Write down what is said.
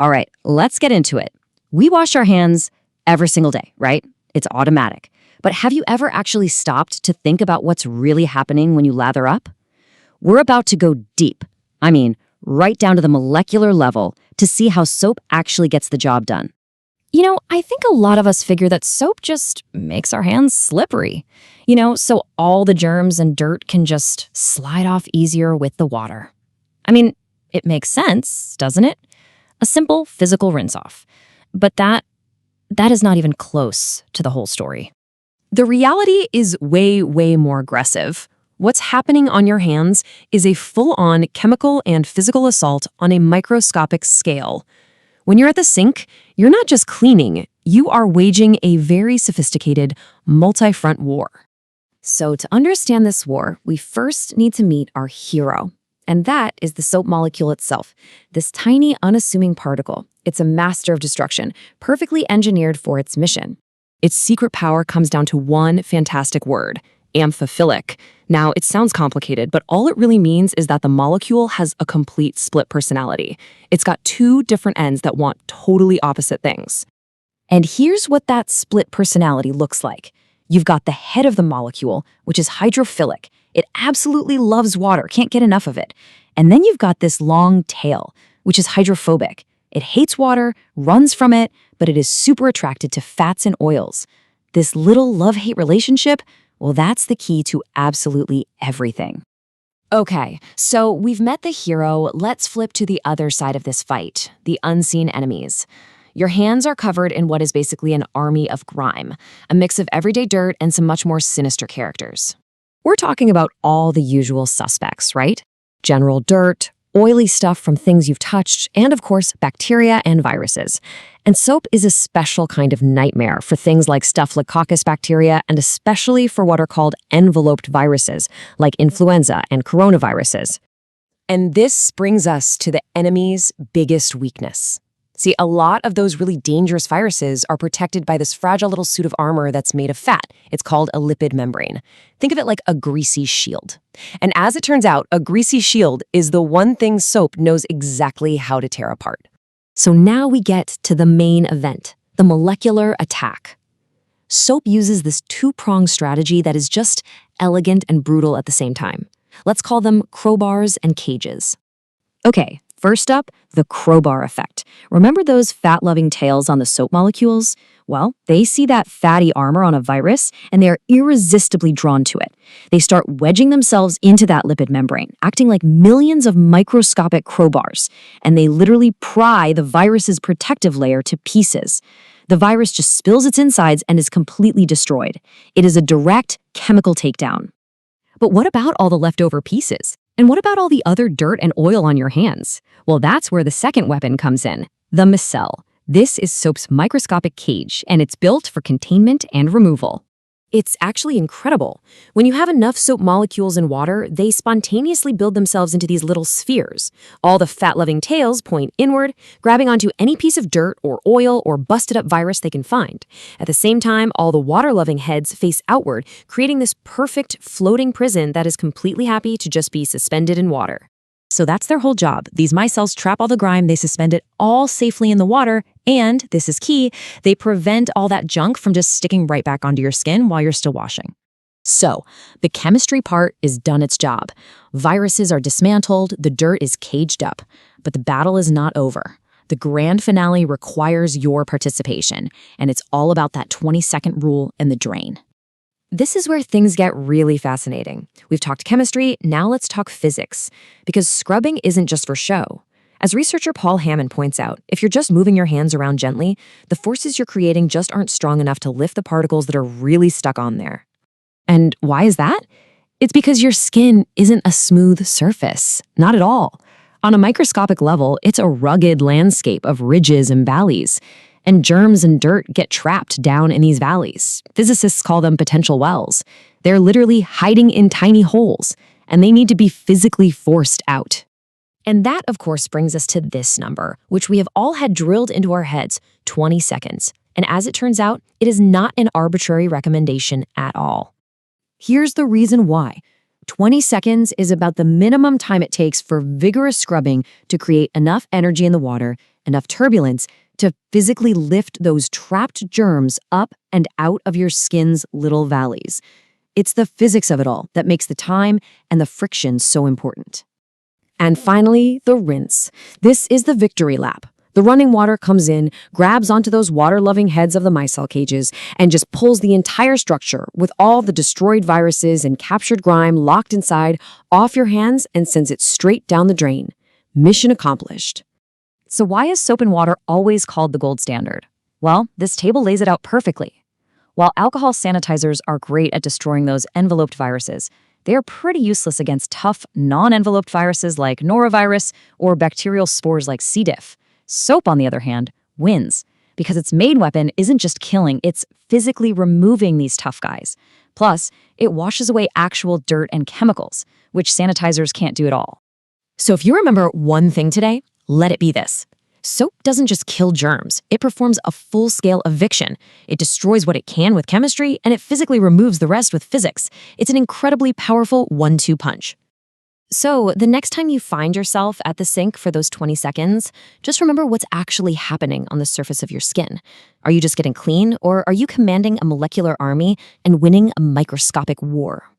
All right, let's get into it. We wash our hands every single day, right? It's automatic. But have you ever actually stopped to think about what's really happening when you lather up? We're about to go deep. I mean, right down to the molecular level to see how soap actually gets the job done. I think a lot of us figure that soap just makes our hands slippery. So all the germs and dirt can just slide off easier with the water. I mean, it makes sense, doesn't it? A simple physical rinse-off. But that is not even close to the whole story. The reality is way, way more aggressive. What's happening on your hands is a full-on chemical and physical assault on a microscopic scale. When you're at the sink, you're not just cleaning, you are waging a very sophisticated, multi-front war. So to understand this war, we first need to meet our hero. And that is the soap molecule itself, this tiny, unassuming particle. It's a master of destruction, perfectly engineered for its mission. Its secret power comes down to one fantastic word: hydrophilic. Now, it sounds complicated, but all it really means is that the molecule has a complete split personality. It's got two different ends that want totally opposite things. And here's what that split personality looks like. You've got the head of the molecule, which is hydrophilic. It absolutely loves water, can't get enough of it. And then you've got this long tail, which is hydrophobic. It hates water, runs from it, but it is super attracted to fats and oils. This little love-hate relationship, well, that's the key to absolutely everything. Okay, so we've met the hero. Let's flip to the other side of this fight, the unseen enemies. Your hands are covered in what is basically an army of grime, a mix of everyday dirt and some much more sinister characters. We're talking about all the usual suspects, right? General dirt, oily stuff from things you've touched, and of course, bacteria and viruses. And soap is a special kind of nightmare for things like Staphylococcus bacteria, and especially for what are called enveloped viruses, like influenza and coronaviruses. And this brings us to the enemy's biggest weakness. See, a lot of those really dangerous viruses are protected by this fragile little suit of armor that's made of fat. It's called a lipid membrane. Think of it like a greasy shield. And as it turns out, a greasy shield is the one thing soap knows exactly how to tear apart. So now we get to the main event, the molecular attack. Soap uses this two-pronged strategy that is just elegant and brutal at the same time. Let's call them crowbars and cages. Okay. First up, the crowbar effect. Remember those fat-loving tails on the soap molecules? Well, they see that fatty armor on a virus, and they are irresistibly drawn to it. They start wedging themselves into that lipid membrane, acting like millions of microscopic crowbars, and they literally pry the virus's protective layer to pieces. The virus just spills its insides and is completely destroyed. It is a direct chemical takedown. But what about all the leftover pieces? And what about all the other dirt and oil on your hands? Well, that's where the second weapon comes in, the micelle. This is soap's microscopic cage, and it's built for containment and removal. It's actually incredible. When you have enough soap molecules in water, they spontaneously build themselves into these little spheres. All the fat-loving tails point inward, grabbing onto any piece of dirt or oil or busted-up virus they can find. At the same time, all the water-loving heads face outward, creating this perfect floating prison that is completely happy to just be suspended in water. So that's their whole job. These micelles trap all the grime, they suspend it all safely in the water, and, this is key, they prevent all that junk from just sticking right back onto your skin while you're still washing. So, the chemistry part is done its job. Viruses are dismantled, the dirt is caged up. But the battle is not over. The grand finale requires your participation, and it's all about that 20-second rule in the drain. This is where things get really fascinating. We've talked chemistry, now let's talk physics. Because scrubbing isn't just for show. As researcher Paul Hammond points out, if you're just moving your hands around gently, the forces you're creating just aren't strong enough to lift the particles that are really stuck on there. And why is that? It's because your skin isn't a smooth surface. Not at all. On a microscopic level, it's a rugged landscape of ridges and valleys. And germs and dirt get trapped down in these valleys. Physicists call them potential wells. They're literally hiding in tiny holes, and they need to be physically forced out. And that, of course, brings us to this number, which we have all had drilled into our heads, 20 seconds. And as it turns out, it is not an arbitrary recommendation at all. Here's the reason why. 20 seconds is about the minimum time it takes for vigorous scrubbing to create enough energy in the water, enough turbulence, to physically lift those trapped germs up and out of your skin's little valleys. It's the physics of it all that makes the time and the friction so important. And finally, the rinse. This is the victory lap. The running water comes in, grabs onto those water-loving heads of the micelle cages, and just pulls the entire structure with all the destroyed viruses and captured grime locked inside off your hands and sends it straight down the drain. Mission accomplished. So why is soap and water always called the gold standard? Well, this table lays it out perfectly. While alcohol sanitizers are great at destroying those enveloped viruses, they are pretty useless against tough, non-enveloped viruses like norovirus or bacterial spores like C. diff. Soap, on the other hand, wins, because its main weapon isn't just killing, it's physically removing these tough guys. Plus, it washes away actual dirt and chemicals, which sanitizers can't do at all. So if you remember one thing today, let it be this. Soap doesn't just kill germs, it performs a full-scale eviction. It destroys what it can with chemistry, and it physically removes the rest with physics. It's an incredibly powerful 1-2 punch. So the next time you find yourself at the sink for those 20 seconds, just remember what's actually happening on the surface of your skin. Are you just getting clean, or are you commanding a molecular army and winning a microscopic war?